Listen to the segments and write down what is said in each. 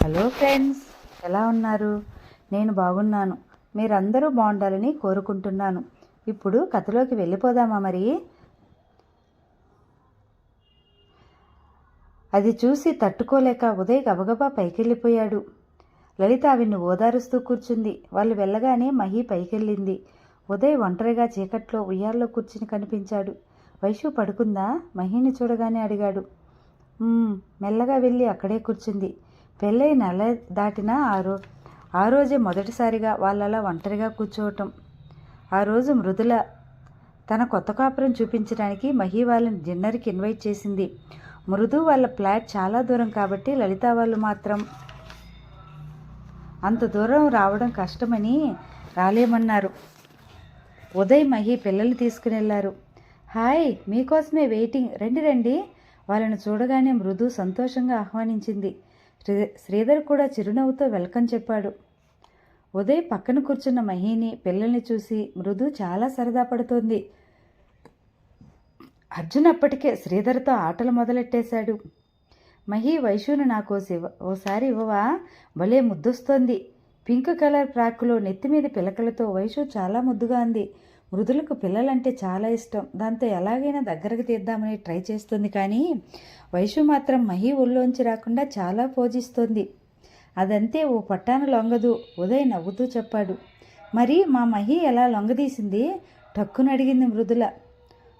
Hello friends, ఎలా ఉన్నారు? నేను బాగున్నాను. మీరందరూ బాగుండాలని కోరుకుంటున్నాను. ఇప్పుడు కథలోకి వెళ్ళిపోదామా మరి? అది చూసి తట్టుకోలేక ఉదయ్ గబగబా పైకెళ్ళిపోయాడు. లలిత ఆవిడ్ని ఓదారుస్తూ కూర్చుంది. వాళ్ళు వెళ్ళగానే మహి పైకెళ్ళింది. ఉదయ్ ఒంటరిగా చీకట్లో ఉయ్యాల్లో కూర్చుని కనిపించాడు. వైషు పడుకుందా? మహిని చూడగానే అడిగాడు. మెల్లగా వెళ్ళి అక్కడే కూర్చుంది. పెళ్ళై నెల దాటిన ఆ రోజే మొదటిసారిగా వాళ్ళలా ఒంటరిగా కూర్చోవటం. ఆ రోజు మృదుల తన కొత్త కాపురం చూపించడానికి మహి వాళ్ళని డిన్నర్కి ఇన్వైట్ చేసింది. మృదు వాళ్ళ ఫ్లాట్ చాలా దూరం కాబట్టి లలిత వాళ్ళు మాత్రం అంత దూరం రావడం కష్టమని రాలేమన్నారు. ఉదయ్ మహి పిల్లల్ని తీసుకుని వెళ్ళారు. హాయ్, మీకోసమే వెయిటింగ్, రండి రండి. వాళ్ళని చూడగానే మృదు సంతోషంగా ఆహ్వానించింది. శ్రీధర్ కూడా చిరునవ్వుతో వెల్కమ్ చెప్పాడు. ఉదయ్ పక్కన కూర్చున్న మహిని పిల్లల్ని చూసి మృదు చాలా సరదా పడుతోంది. అర్జున్ అప్పటికే శ్రీధర్తో ఆటలు మొదలెట్టేశాడు. మహి, వైషును నాకు ఓసారి ఇవ్వవా? భలే ముద్దొస్తోంది. పింక్ కలర్ ఫ్రాక్లో నెత్తిమీద పిలకలతో వైషు చాలా ముద్దుగా ఉంది. మృదులకు పిల్లలంటే చాలా ఇష్టం. దాంతో ఎలాగైనా దగ్గరకు తీద్దామని ట్రై చేస్తుంది. కానీ వైషు మాత్రం మహి ఒళ్ళోంచి రాకుండా చాలా పోజిస్తోంది. అదంతే, ఓ పట్టాన లొంగదు. ఉదయ్ నవ్వుతూ చెప్పాడు. మరి మా మహి ఎలా లొంగదీసింది? టక్కున అడిగింది మృదుల.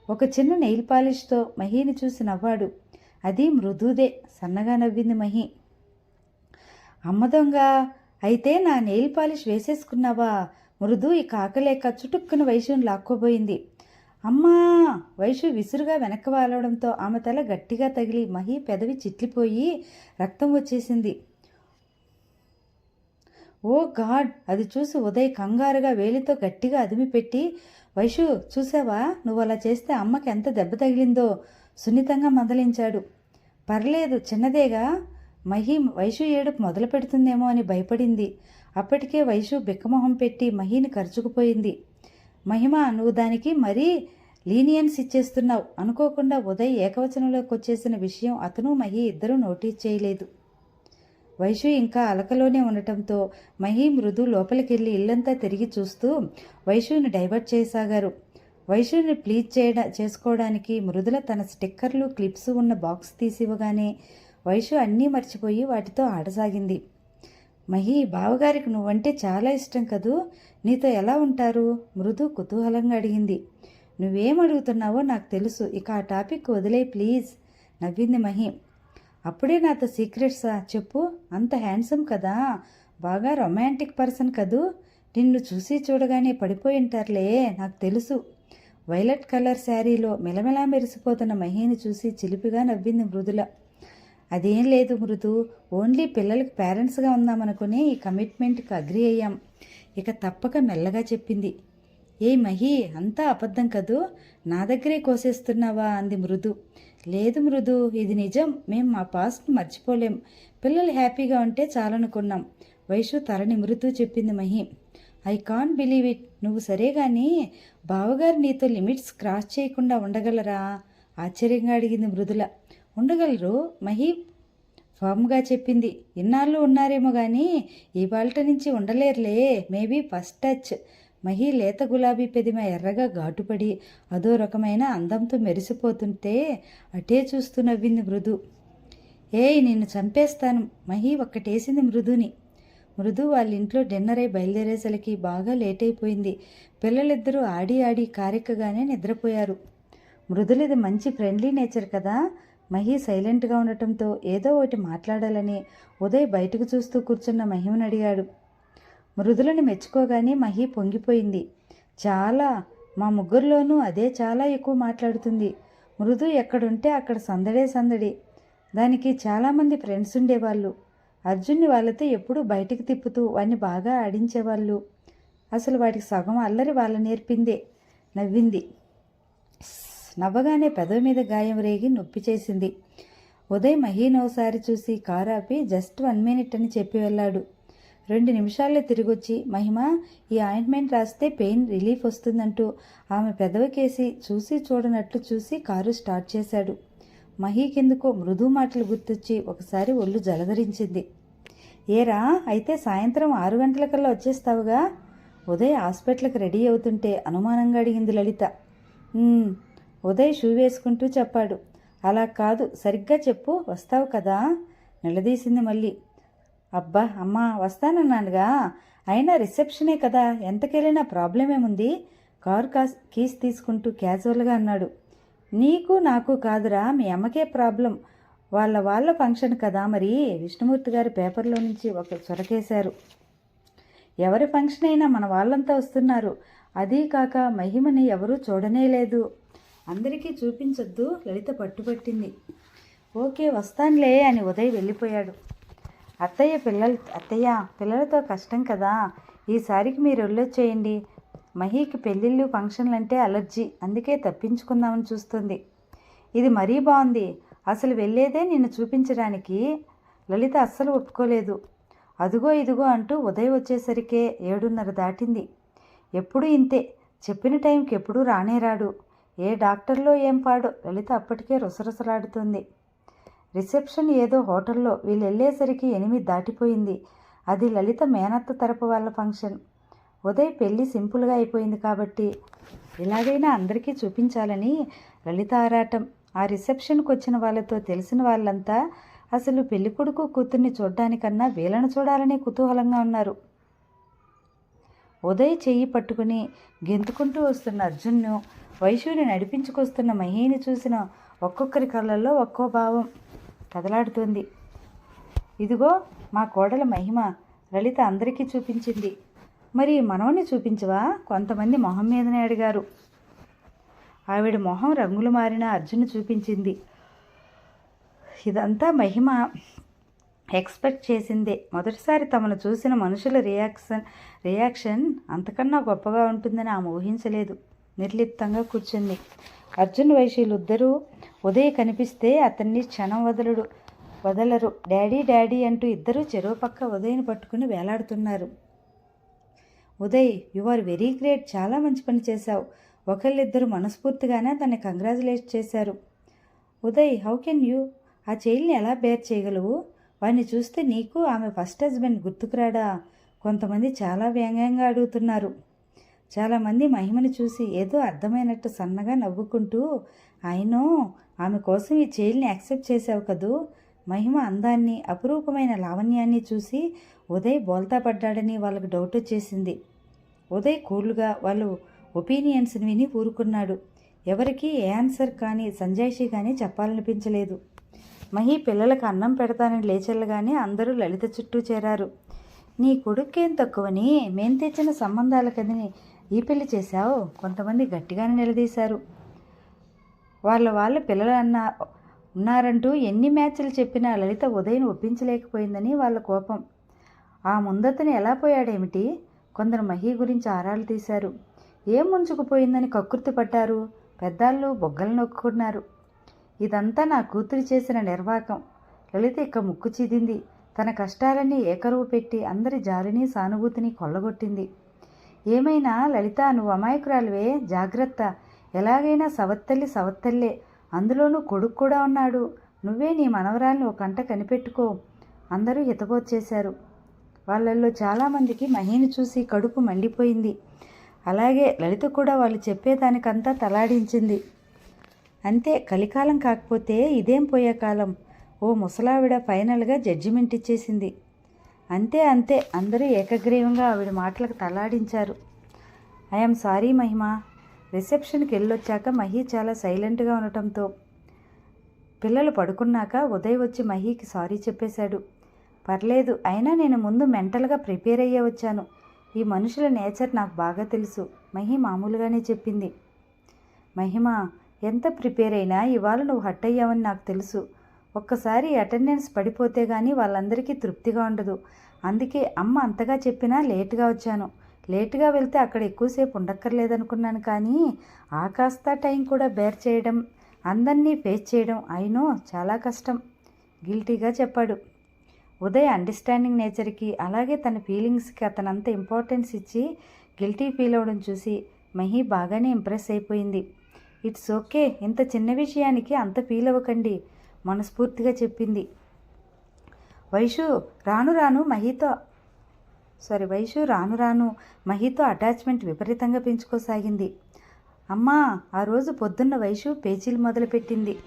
ఒక చిన్న నెయిల్ పాలిష్తో మహిని చూసి నవ్వాడు. అది మృదుదే, సన్నగా నవ్వింది మహి. అమ్మ దొంగ, అయితే నా నెయిల్ పాలిష్ వేసేసుకున్నావా? మృదు ఈ కాకలేక చుటుక్కున వైషుని లాక్కోబోయింది. అమ్మా! వైషు విసురుగా వెనక్కి వాలవడంతో ఆమె తల గట్టిగా తగిలి మహి పెదవి చిట్లిపోయి రక్తం వచ్చేసింది. ఓ గాడ్! అది చూసి ఉదయ్ కంగారుగా వేలితో గట్టిగా అదిమిపెట్టి, వైషు చూసావా, నువ్వు అలా చేస్తే అమ్మకి ఎంత దెబ్బ తగిలిందో సున్నితంగా మందలించాడు. పర్లేదు, చిన్నదేగా. వైషు ఏడుపు మొదలు పెడుతుందేమో అని భయపడింది. అప్పటికే వైషు బిక్కమొహం పెట్టి మహిని ఖర్చుకుపోయింది. మహిమ, నువ్వు దానికి మరీ లీనియన్స్ ఇచ్చేస్తున్నావు. అనుకోకుండా ఉదయ్ ఏకవచనంలోకి వచ్చేసిన విషయం అతను మహి ఇద్దరూ నోటీస్ చేయలేదు. వైషు ఇంకా అలకలోనే ఉండటంతో మహి మృదు లోపలికెళ్ళి ఇల్లంతా తిరిగి చూస్తూ వైషుని డైవర్ట్ చేయసాగారు. వైషుని ప్లీజ్ చేసుకోవడానికి మృదుల తన స్టిక్కర్లు క్లిప్స్ ఉన్న బాక్స్ తీసివ్వగానే వైషు అన్నీ మర్చిపోయి వాటితో ఆడసాగింది. మహి, బావగారికి నువ్వంటే చాలా ఇష్టం కదూ, నీతో ఎలా ఉంటారు? మృదు కుతూహలంగా అడిగింది. నువ్వేం అడుగుతున్నావో నాకు తెలుసు, ఇక ఆ టాపిక్ వదిలే ప్లీజ్, నవ్వింది మహి. అప్పుడే నాతో సీక్రెట్సా? చెప్పు. అంత హ్యాండ్సమ్ కదా, బాగా రొమాంటిక్ పర్సన్ కదూ, నిన్ను చూసి చూడగానే పడిపోయి ఉంటారులే, నాకు తెలుసు. వైలెట్ కలర్ శారీలో మెలమెలా మెరిసిపోతున్న మహిని చూసి చిలిపిగా నవ్వింది మృదుల. అదేం లేదు మృదు, ఓన్లీ పిల్లలకి పేరెంట్స్గా ఉందామనుకుని ఈ కమిట్మెంట్కి అగ్రి అయ్యాం. ఇక తప్పక మెల్లగా చెప్పింది. ఏ మహి, అంతా అబద్ధం కదూ, నా దగ్గరే కోసేస్తున్నావా? అంది మృదు. లేదు మృదు, ఇది నిజం. మేం మా పాస్ట్ మర్చిపోలేం. పిల్లలు హ్యాపీగా ఉంటే చాలనుకున్నాం. వైషు తల నిమురుతూ చెప్పింది Mahi. I can't believe it. నువ్వు సరే కానీ బావగారు నీతో లిమిట్స్ క్రాస్ చేయకుండా ఉండగలరా? ఆశ్చర్యంగా అడిగింది మృదుల. ఉండగలరు, మహి ఫామ్గా చెప్పింది. ఇన్నాళ్ళు ఉన్నారేమో కానీ ఇవాళ నుంచి ఉండలేరులే. Maybe first touch. మహి లేత గులాబీ పెదిమ ఎర్రగా ఘాటుపడి అదో రకమైన అందంతో మెరిసిపోతుంటే అటే చూస్తూ నవ్వింది మృదు. ఏయ్, నిన్ను చంపేస్తాను. మహి ఒక్కటేసింది మృదుని. మృదు వాళ్ళ ఇంట్లో డిన్నర్ అయి బయలుదేరేసరికి బాగా లేట్ అయిపోయింది. పిల్లలిద్దరూ ఆడి ఆడి కారెక్కగానే నిద్రపోయారు. మృదులది మంచి ఫ్రెండ్లీ నేచర్ కదా. మహి సైలెంట్గా ఉండటంతో ఏదో ఒకటి మాట్లాడాలని ఉదయ్ బయటకు చూస్తూ కూర్చున్న మహిమని అడిగాడు. మృదులని మెచ్చుకోగానే మహి పొంగిపోయింది. చాలా, మా ముగ్గురులోనూ అదే చాలా ఎక్కువ మాట్లాడుతుంది. మృదు ఎక్కడుంటే అక్కడ సందడే సందడి. దానికి చాలామంది ఫ్రెండ్స్ ఉండేవాళ్ళు. అర్జున్ని వాళ్ళతో ఎప్పుడూ బయటికి తిప్పుతూ వాడిని బాగా ఆడించేవాళ్ళు. అసలు వాటికి సగం అల్లరి వాళ్ళ నేర్పిందే. నవ్వింది. నవ్వగానే పెదవి మీద గాయం రేగి నొప్పి చేసింది. ఉదయ్ మహీని ఒకసారి చూసి కారు ఆపి జస్ట్ 1 minute అని చెప్పి వెళ్ళాడు. 2 నిమిషాల్లో తిరిగొచ్చి, మహిమ, ఈ ఆయింట్మెంట్ రాస్తే పెయిన్ రిలీఫ్ వస్తుందంటూ ఆమె పెదవికేసి చూసి చూడనట్లు చూసి కారు స్టార్ట్ చేశాడు. మహీకెందుకో మృదు మాటలు గుర్తొచ్చి ఒకసారి ఒళ్ళు జలధరించింది. ఏరా అయితే సాయంత్రం 6 గంటలకల్లా వచ్చేస్తావుగా? ఉదయ్ హాస్పిటల్కి రెడీ అవుతుంటే అనుమానంగా అడిగింది లలిత. ఉదయ్ షూ వేసుకుంటూ చెప్పాడు. అలా కాదు, సరిగ్గా చెప్పు, వస్తావు కదా? నిలదీసింది మళ్ళీ. అబ్బా అమ్మా, వస్తానన్నానుగా. అయినా రిసెప్షనే కదా, ఎంతకెళ్ళినా ప్రాబ్లం ఏముంది? కారు కీస్ తీసుకుంటూ క్యాజువల్గా అన్నాడు. నీకు నాకు కాదురా, మీ అమ్మకే ప్రాబ్లం. వాళ్ళ ఫంక్షన్ కదా మరి. విష్ణుమూర్తి గారి పేపర్లో నుంచి ఒక చొరకేశారు. ఎవరి ఫంక్షన్ అయినా మన వాళ్ళంతా వస్తున్నారు. అదీ కాక మహిమని ఎవరూ చూడనే లేదు. అందరికీ చూపించొద్దు, లలిత పట్టుపట్టింది. ఓకే వస్తానులే అని ఉదయ్ వెళ్ళిపోయాడు. అత్తయ్య పిల్లలతో కష్టం కదా, ఈసారికి మీరు వెళ్ళొచ్చేయండి. మహీకి పెళ్ళిళ్ళు ఫంక్షన్లంటే అలర్జీ, అందుకే తప్పించుకుందామని చూస్తుంది. ఇది మరీ బాగుంది, అసలు వెళ్ళేదే నిన్ను చూపించడానికి. లలిత అస్సలు ఒప్పుకోలేదు. అదుగో ఇదిగో అంటూ ఉదయ్ వచ్చేసరికే 7:30 దాటింది. ఎప్పుడూ ఇంతే, చెప్పిన టైంకి ఎప్పుడూ రానే రాడు. ఏ డాక్టర్లో ఏం పాడో. లలిత అప్పటికే రుసరుసలాడుతుంది. రిసెప్షన్ ఏదో హోటల్లో, వీళ్ళు వెళ్ళేసరికి 8 దాటిపోయింది. అది లలిత మేనత్త తరపు వాళ్ళ ఫంక్షన్. ఉదయ్ పెళ్ళి సింపుల్గా అయిపోయింది కాబట్టి ఎలాగైనా అందరికీ చూపించాలని లలిత ఆరాటం. ఆ రిసెప్షన్కి వచ్చిన వాళ్ళతో తెలిసిన వాళ్ళంతా అసలు పెళ్ళికొడుకు కూతుర్ని చూడ్డానికన్నా వీళ్ళను చూడాలనే కుతూహలంగా ఉన్నారు. ఉదయ్ చెయ్యి పట్టుకుని గెంతుకుంటూ వస్తున్న అర్జున్ను, వైశూని నడిపించుకొస్తున్న మహీని చూసిన ఒక్కొక్కరి కళ్ళల్లో ఒక్కో భావం కదలాడుతుంది. ఇదిగో మా కోడల మహిమ, లలిత అందరికీ చూపించింది. మరి మనవని చూపించవా? కొంతమంది మొహం మీదనే అడిగారు. ఆవిడ మొహం రంగులు మారిన అర్జున్ చూపించింది. ఇదంతా మహిమ ఎక్స్పెక్ట్ చేసిందే. మొదటిసారి తమను చూసిన మనుషుల రియాక్షన్ అంతకన్నా గొప్పగా ఉంటుందని ఆమె ఊహించలేదు. నిర్లిప్తంగా కూర్చుంది. అర్జున్ వైశీలిద్దరూ ఉదయ్ కనిపిస్తే అతన్ని క్షణం వదలరు. డాడీ డాడీ అంటూ ఇద్దరూ చెరో పక్క ఉదయ్ని పట్టుకుని వేలాడుతున్నారు. Uday, you are very great, చాలా మంచి పని చేశావు. ఒకళ్ళిద్దరు మనస్ఫూర్తిగానే తనని కంగ్రాచులేట్ చేశారు. Uday, how can you? ఆ చైల్డ్ని ఎలా బేర్ చేయగలవు? వాడిని చూస్తే నీకు ఆమె ఫస్ట్ హస్బెండ్ గుర్తుకురాడా? కొంతమంది చాలా వ్యంగ్యంగా అడుగుతున్నారు. చాలామంది మహిమని చూసి ఏదో అర్థమైనట్టు సన్నగా నవ్వుకుంటూ, అయినో ఆమె కోసం ఈ చైల్డ్ని యాక్సెప్ట్ చేశావు కదూ. మహిమ అందాన్ని, అపురూపమైన లావణ్యాన్ని చూసి ఉదయ్ బోల్తా పడ్డాడని వాళ్ళకు డౌట్ వచ్చేసింది. ఉదయ్ కూల్గా వాళ్ళు ఒపీనియన్స్ని విని ఊరుకున్నాడు. ఎవరికి ఏ ఆన్సర్ కానీ సంజాయిషి కానీ చెప్పాలనిపించలేదు. మహి పిల్లలకు అన్నం పెడతానని లేచెల్లగానే అందరూ లలిత చుట్టూ చేరారు. నీ కొడుకేం తక్కువని మేం తెచ్చిన సంబంధాల కదని ఈ పెళ్లి చేశావు? కొంతమంది గట్టిగానే నిలదీశారు. వాళ్ళ పిల్లలు ఉన్నారంటూ ఎన్ని మ్యాచ్లు చెప్పినా లలిత ఉదయ్ను ఒప్పించలేకపోయిందని వాళ్ళ కోపం. ఆ ముందతను ఎలా పోయాడేమిటి? కొందరు మహి గురించి ఆరాలు తీశారు. ఏం ముంచుకుపోయిందని కక్కుర్తి పడ్డారు. పెద్దాళ్ళు బొగ్గలు నొక్కున్నారు. ఇదంతా నా కూతురు చేసిన నిర్వాకం. లలిత ఇక ముక్కు చిదింది. తన కష్టాలన్నీ ఏకరువు పెట్టి అందరి జాలిని సానుభూతిని కొల్లగొట్టింది. ఏమైనా లలిత, నువ్వు అమాయకురాలువే, జాగ్రత్త. ఎలాగైనా సవత్తల్లే, అందులోనూ కొడుకు కూడా ఉన్నాడు. నువ్వే నీ మనవరాల్ని ఒక కంట కనిపెట్టుకో. అందరూ హితబోచేశారు. వాళ్ళల్లో చాలామందికి మహిని చూసి కడుపు మండిపోయింది. అలాగే లలిత కూడా వాళ్ళు చెప్పేదానికంతా తలాడించింది. అంతే, కలికాలం కాకపోతే ఇదేం పోయే కాలం. ఓ ముసలావిడ ఫైనల్గా జడ్జిమెంట్ ఇచ్చేసింది. అంతే అందరూ ఏకగ్రీవంగా ఆవిడ మాటలకు తలాడించారు. ఐఎమ్ సారీ మహిమ. రిసెప్షన్కి వెళ్ళొచ్చాక మహి చాలా సైలెంట్గా ఉండటంతో పిల్లలు పడుకున్నాక ఉదయ్ వచ్చి మహికి సారీ చెప్పేశాడు. పర్లేదు, అయినా నేను ముందు మెంటల్గా ప్రిపేర్ అయ్యే వచ్చాను. ఈ మనుషుల నేచర్ నాకు బాగా తెలుసు, మహి మామూలుగానే చెప్పింది. మహిమ, ఎంత ప్రిపేర్ అయినా ఇవాళ నువ్వు హట్ అయ్యావని నాకు తెలుసు. ఒక్కసారి అటెండెన్స్ పడిపోతే కానీ వాళ్ళందరికీ తృప్తిగా ఉండదు. అందుకే అమ్మ అంతగా చెప్పినా లేటుగా వచ్చాను. లేటుగా వెళ్తే అక్కడ ఎక్కువసేపు ఉండక్కర్లేదనుకున్నాను, కానీ ఆ కాస్త టైం కూడా బేర్ చేయడం, అందరినీ ఫేస్ చేయడం అయినో చాలా కష్టం, గిల్టీగా చెప్పాడు. ఉదయ్ అండర్స్టాండింగ్ నేచర్కి, అలాగే తన ఫీలింగ్స్కి అతనంత ఇంపార్టెన్స్ ఇచ్చి గిల్టీ ఫీల్ అవ్వడం చూసి మహి బాగానే ఇంప్రెస్ అయిపోయింది. ఇట్స్ ఓకే, ఇంత చిన్న విషయానికి అంత ఫీల్ అవ్వకండి, మనస్ఫూర్తిగా చెప్పింది. వైషు రాను రాను మహితో అటాచ్మెంట్ విపరీతంగా పెంచుకోసాగింది. అమ్మా, ఆ రోజు పొద్దున్న వైషు పేచీలు మొదలుపెట్టింది.